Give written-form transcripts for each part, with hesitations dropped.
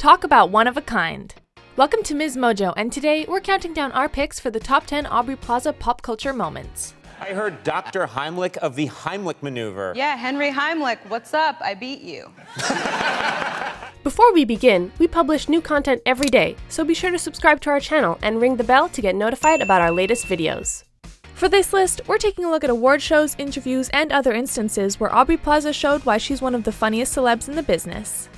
Talk about one of a kind. Welcome to MsMojo, and today we're counting down our picks for the top 10 Aubrey Plaza pop culture moments. I heard Dr. Heimlich of the Heimlich maneuver. Yeah, Henry Heimlich, what's up? I beat you. Before we begin, we publish new content every day, so be sure to subscribe to our channel and ring the bell to get notified about our latest videos. For this list, we're taking a look at award shows, interviews, and other instances where Aubrey Plaza showed why she's one of the funniest celebs in the business.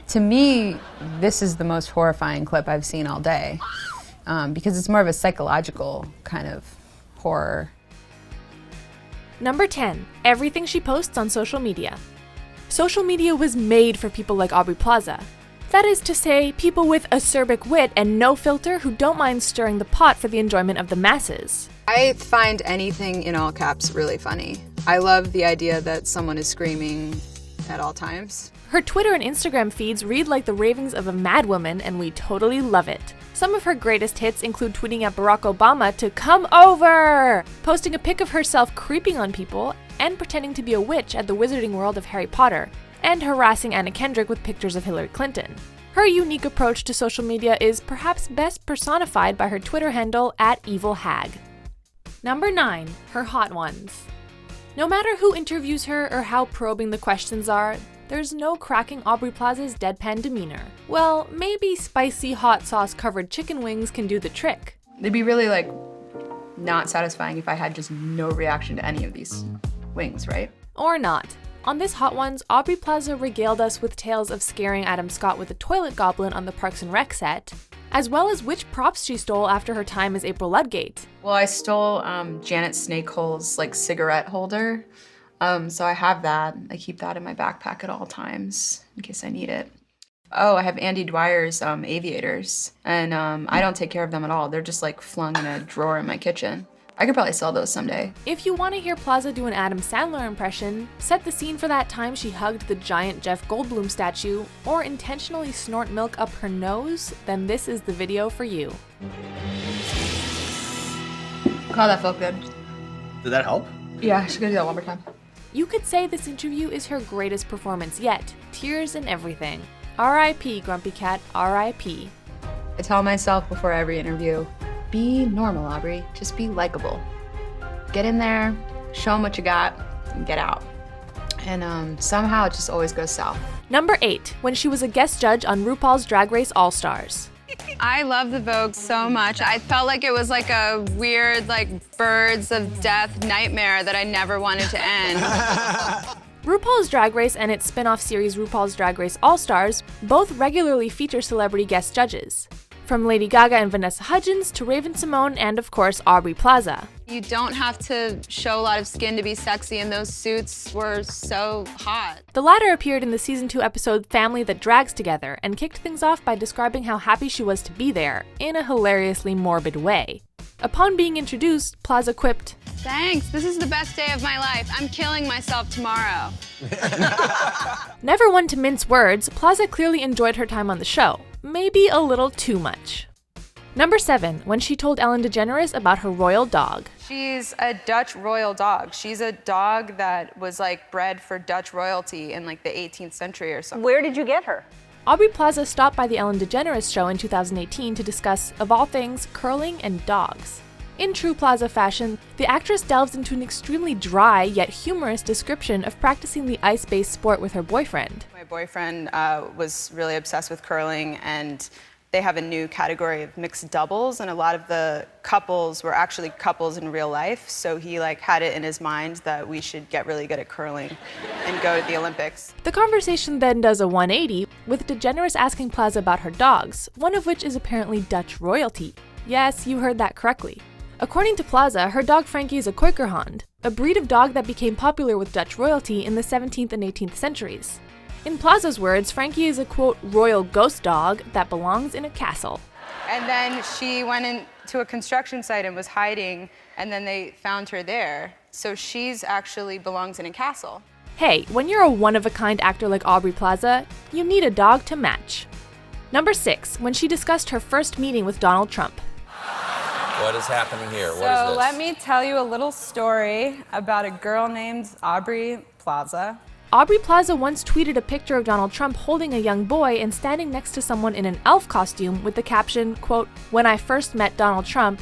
To me, this is the most horrifying clip I've seen all day, because it's more of a psychological kind of horror. Number 10. Everything she posts on social media. Social media was made for people like Aubrey Plaza. That is to say, people with acerbic wit and no filter who don't mind stirring the pot for the enjoyment of the masses. I find anything in all caps really funny. I love the idea that someone is screaming at all times. Her Twitter and Instagram feeds read like the ravings of a madwoman, and we totally love it. Some of her greatest hits include tweeting at Barack Obama to come over, posting a pic of herself creeping on people, and pretending to be a witch at the Wizarding World of Harry Potter, and harassing Anna Kendrick with pictures of Hillary Clinton. Her unique approach to social media is perhaps best personified by her Twitter handle @EvilHag. Number 9. Her hot ones. No matter who interviews her or how probing the questions are, there's no cracking Aubrey Plaza's deadpan demeanor. Well, maybe spicy hot sauce covered chicken wings can do the trick. It'd be really not satisfying if I had just no reaction to any of these wings, right? Or not. On this Hot Ones, Aubrey Plaza regaled us with tales of scaring Adam Scott with a toilet goblin on the Parks and Rec set, as well as which props she stole after her time as April Ludgate. Well, I stole Janet Snakehole's cigarette holder. So I have that. I keep that in my backpack at all times in case I need it. Oh, I have Andy Dwyer's aviators, and I don't take care of them at all. They're just flung in a drawer in my kitchen. I could probably sell those someday. If you want to hear Plaza do an Adam Sandler impression, set the scene for that time she hugged the giant Jeff Goldblum statue, or intentionally snort milk up her nose, then this is the video for you. God, that felt good. Did that help? Yeah, she's gonna do that one more time. You could say this interview is her greatest performance yet. Tears and everything. R.I.P. Grumpy Cat, R.I.P. I tell myself before every interview, be normal, Aubrey. Just be likable. Get in there, show them what you got, and get out. And somehow it just always goes south. Number 8. When she was a guest judge on RuPaul's Drag Race All-Stars. I love the Vogue so much. I felt like it was a weird, birds of death nightmare that I never wanted to end. RuPaul's Drag Race and its spin-off series RuPaul's Drag Race All-Stars both regularly feature celebrity guest judges. From Lady Gaga and Vanessa Hudgens to Raven-Symoné and, of course, Aubrey Plaza. You don't have to show a lot of skin to be sexy, and those suits were so hot. The latter appeared in the Season 2 episode Family That Drags Together and kicked things off by describing how happy she was to be there, in a hilariously morbid way. Upon being introduced, Plaza quipped, "Thanks, this is the best day of my life. I'm killing myself tomorrow." Never one to mince words, Plaza clearly enjoyed her time on the show. Maybe a little too much. Number 7. When she told Ellen DeGeneres about her royal dog. She's a Dutch royal dog. She's a dog that was bred for Dutch royalty in the 18th century or something. Where did you get her? Aubrey Plaza stopped by the Ellen DeGeneres show in 2018 to discuss, of all things, curling and dogs. In true Plaza fashion, the actress delves into an extremely dry yet humorous description of practicing the ice-based sport with her boyfriend. My boyfriend was really obsessed with curling, and they have a new category of mixed doubles, and a lot of the couples were actually couples in real life, so he had it in his mind that we should get really good at curling and go to the Olympics. The conversation then does a 180, with DeGeneres asking Plaza about her dogs, one of which is apparently Dutch royalty. Yes, you heard that correctly. According to Plaza, her dog Frankie is a Quaker Hound, a breed of dog that became popular with Dutch royalty in the 17th and 18th centuries. In Plaza's words, Frankie is a, quote, royal ghost dog that belongs in a castle. And then she went into a construction site and was hiding, and then they found her there. So she's actually belongs in a castle. Hey, when you're a one-of-a-kind actor like Aubrey Plaza, you need a dog to match. Number 6. When she discussed her first meeting with Donald Trump. What is happening here? What is So this? let me tell you a little story about a girl named Aubrey Plaza. Aubrey Plaza once tweeted a picture of Donald Trump holding a young boy and standing next to someone in an elf costume with the caption, quote, "When I first met Donald Trump,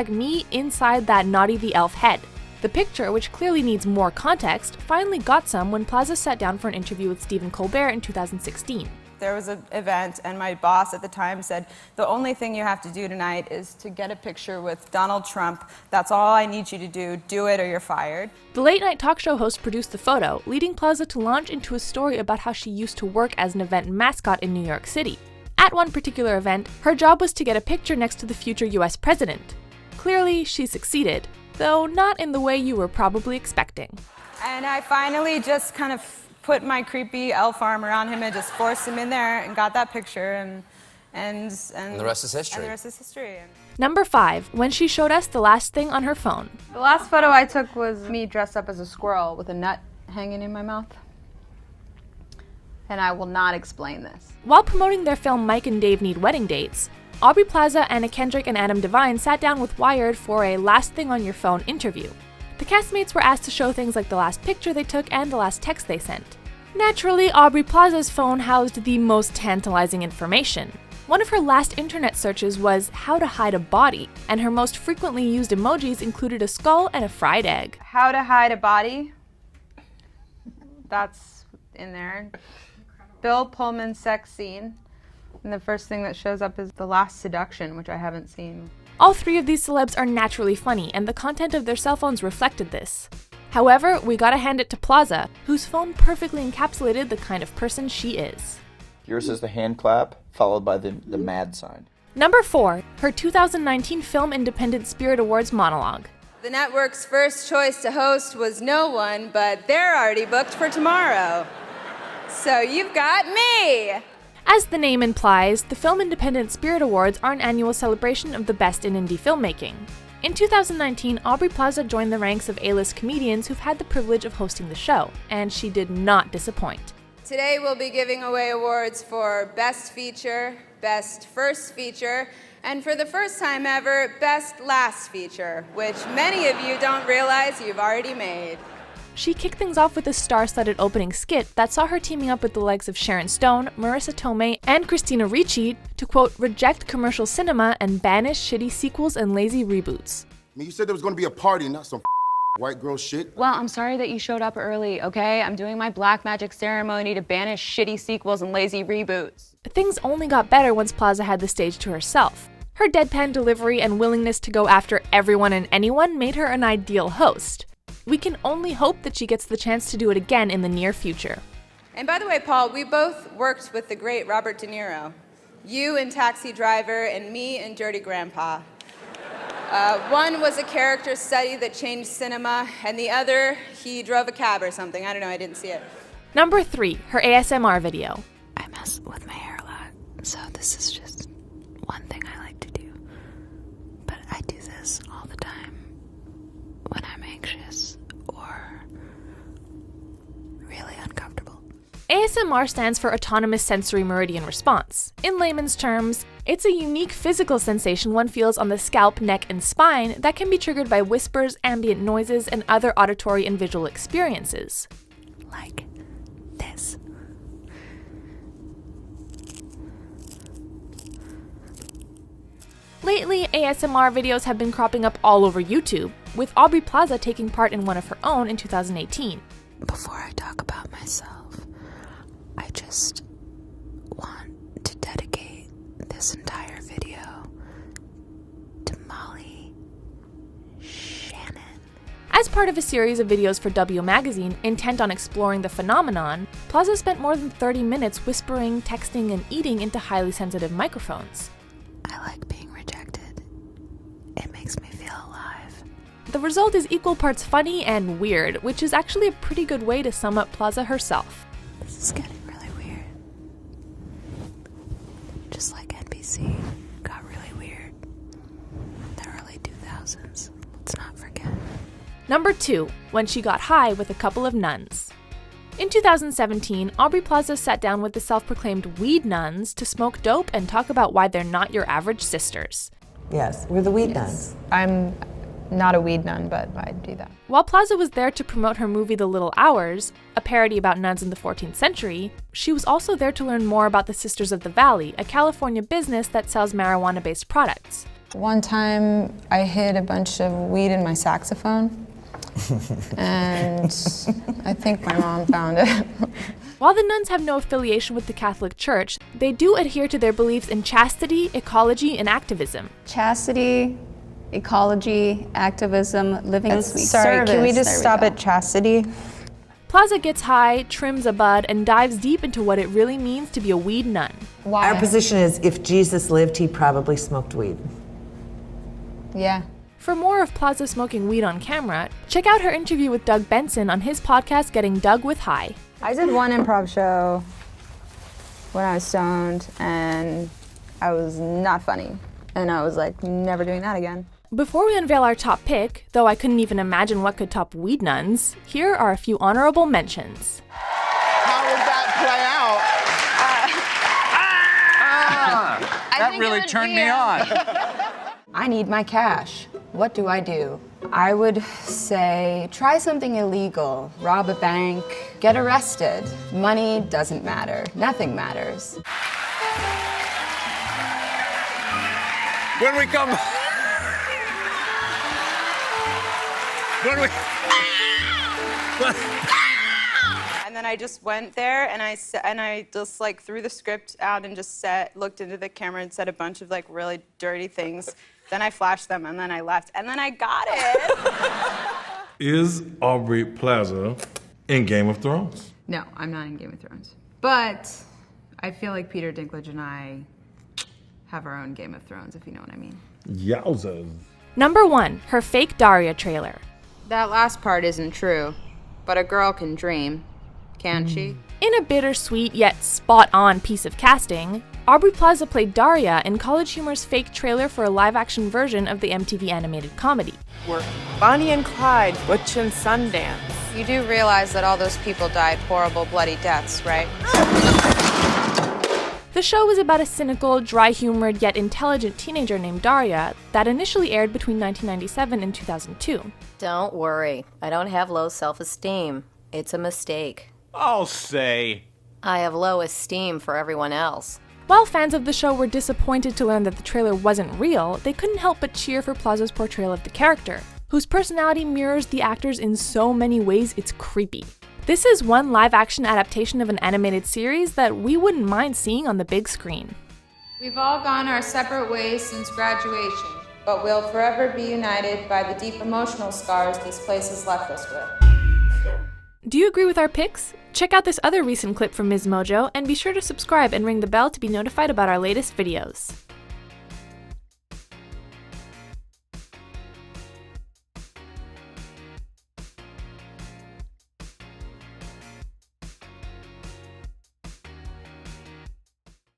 #me inside that naughty the elf head." The picture, which clearly needs more context, finally got some when Plaza sat down for an interview with Stephen Colbert in 2016. There was an event, and my boss at the time said, "The only thing you have to do tonight is to get a picture with Donald Trump. That's all I need you to do. Do it or you're fired." The late-night talk show host produced the photo, leading Plaza to launch into a story about how she used to work as an event mascot in New York City. At one particular event, her job was to get a picture next to the future US president. Clearly, she succeeded, though not in the way you were probably expecting. And I finally just kind of put my creepy elf arm around him and just forced him in there and got that picture, and the rest is history. And the rest is history. Number 5, when she showed us the last thing on her phone. The last photo I took was me dressed up as a squirrel with a nut hanging in my mouth. And I will not explain this. While promoting their film Mike and Dave Need Wedding Dates, Aubrey Plaza, Anna Kendrick, and Adam Devine sat down with Wired for a last thing on your phone interview. The castmates were asked to show things like the last picture they took and the last text they sent. Naturally, Aubrey Plaza's phone housed the most tantalizing information. One of her last internet searches was how to hide a body, and her most frequently used emojis included a skull and a fried egg. How to hide a body. That's in there. Bill Pullman sex scene. And the first thing that shows up is The Last Seduction, which I haven't seen. All 3 of these celebs are naturally funny, and the content of their cell phones reflected this. However, we gotta hand it to Plaza, whose phone perfectly encapsulated the kind of person she is. Yours is the hand clap, followed by the mad sign. Number 4, her 2019 Film Independent Spirit Awards monologue. The network's first choice to host was no one, but they're already booked for tomorrow. So you've got me! As the name implies, the Film Independent Spirit Awards are an annual celebration of the best in indie filmmaking. In 2019, Aubrey Plaza joined the ranks of A-list comedians who've had the privilege of hosting the show, and she did not disappoint. Today we'll be giving away awards for Best Feature, Best First Feature, and for the first time ever, Best Last Feature, which many of you don't realize you've already made. She kicked things off with a star-studded opening skit that saw her teaming up with the likes of Sharon Stone, Marissa Tomei, and Christina Ricci to, quote, reject commercial cinema and banish shitty sequels and lazy reboots. I mean, you said there was going to be a party, not some white girl shit. Well, I'm sorry that you showed up early, okay? I'm doing my black magic ceremony to banish shitty sequels and lazy reboots. Things only got better once Plaza had the stage to herself. Her deadpan delivery and willingness to go after everyone and anyone made her an ideal host. We can only hope that she gets the chance to do it again in the near future. And by the way, Paul, we both worked with the great Robert De Niro. You in Taxi Driver and me in Dirty Grandpa. One was a character study that changed cinema, and the other, he drove a cab or something. I don't know, I didn't see it. Number 3, her ASMR video. I mess with my hair a lot, so this is just one thing I like to do. But I do this all the time when I'm anxious or really uncomfortable. ASMR stands for Autonomous Sensory Meridian Response. In layman's terms, it's a unique physical sensation one feels on the scalp, neck, and spine that can be triggered by whispers, ambient noises, and other auditory and visual experiences. Like this. Lately, ASMR videos have been cropping up all over YouTube, with Aubrey Plaza taking part in one of her own in 2018. Before I talk about myself, I just want to dedicate this entire video to Molly Shannon. As part of a series of videos for W Magazine intent on exploring the phenomenon, Plaza spent more than 30 minutes whispering, texting, and eating into highly sensitive microphones. I like being rejected. It makes me feel alive. The result is equal parts funny and weird, which is actually a pretty good way to sum up Plaza herself. This is getting really weird. Just like NBC got really weird in the early 2000s. Let's not forget. Number 2, when she got high with a couple of nuns. In 2017, Aubrey Plaza sat down with the self-proclaimed weed nuns to smoke dope and talk about why they're not your average sisters. Yes, we're the weed nuns. I'm not a weed nun, but I'd do that. While Plaza was there to promote her movie The Little Hours, a parody about nuns in the 14th century, she was also there to learn more about the Sisters of the Valley, a California business that sells marijuana-based products. One time I hid a bunch of weed in my saxophone, and I think my mom found it. While the nuns have no affiliation with the Catholic Church, they do adhere to their beliefs in chastity, ecology, and activism. Chastity, ecology, activism, living in sweet Sorry, service. can we just stop at chastity? Plaza gets high, trims a bud, and dives deep into what it really means to be a weed nun. Why? Our position is if Jesus lived, he probably smoked weed. Yeah. For more of Plaza smoking weed on camera, check out her interview with Doug Benson on his podcast Getting Doug with High. I did one improv show when I was stoned, and I was not funny. And I was like, never doing that again. Before we unveil our top pick, though I couldn't even imagine what could top weed nuns, here are a few honorable mentions. How would that play out? That really turned me on. I need my cash. What do? I would say try something illegal, rob a bank, get arrested. Money doesn't matter. Nothing matters. When we come. And then I just went there and I just like threw the script out and just looked into the camera and said a bunch of like really dirty things. Then I flashed them and then I left and then I got it. Is Aubrey Plaza in Game of Thrones? No, I'm not in Game of Thrones. But I feel like Peter Dinklage and I have our own Game of Thrones, if you know what I mean. Yowzers. Number 1, her fake Daria trailer. That last part isn't true, but a girl can dream, can't she? In a bittersweet yet spot-on piece of casting, Aubrey Plaza played Daria in College Humor's fake trailer for a live-action version of the MTV animated comedy. We're Bonnie and Clyde, Butch and Sundance. You do realize that all those people died horrible, bloody deaths, right? The show was about a cynical, dry-humored yet intelligent teenager named Daria that initially aired between 1997 and 2002. Don't worry, I don't have low self-esteem. It's a mistake. I'll say. I have low esteem for everyone else. While fans of the show were disappointed to learn that the trailer wasn't real, they couldn't help but cheer for Plaza's portrayal of the character, whose personality mirrors the actors in so many ways it's creepy. This is one live-action adaptation of an animated series that we wouldn't mind seeing on the big screen. We've all gone our separate ways since graduation, but we'll forever be united by the deep emotional scars this place has left us with. Do you agree with our picks? Check out this other recent clip from MsMojo and be sure to subscribe and ring the bell to be notified about our latest videos.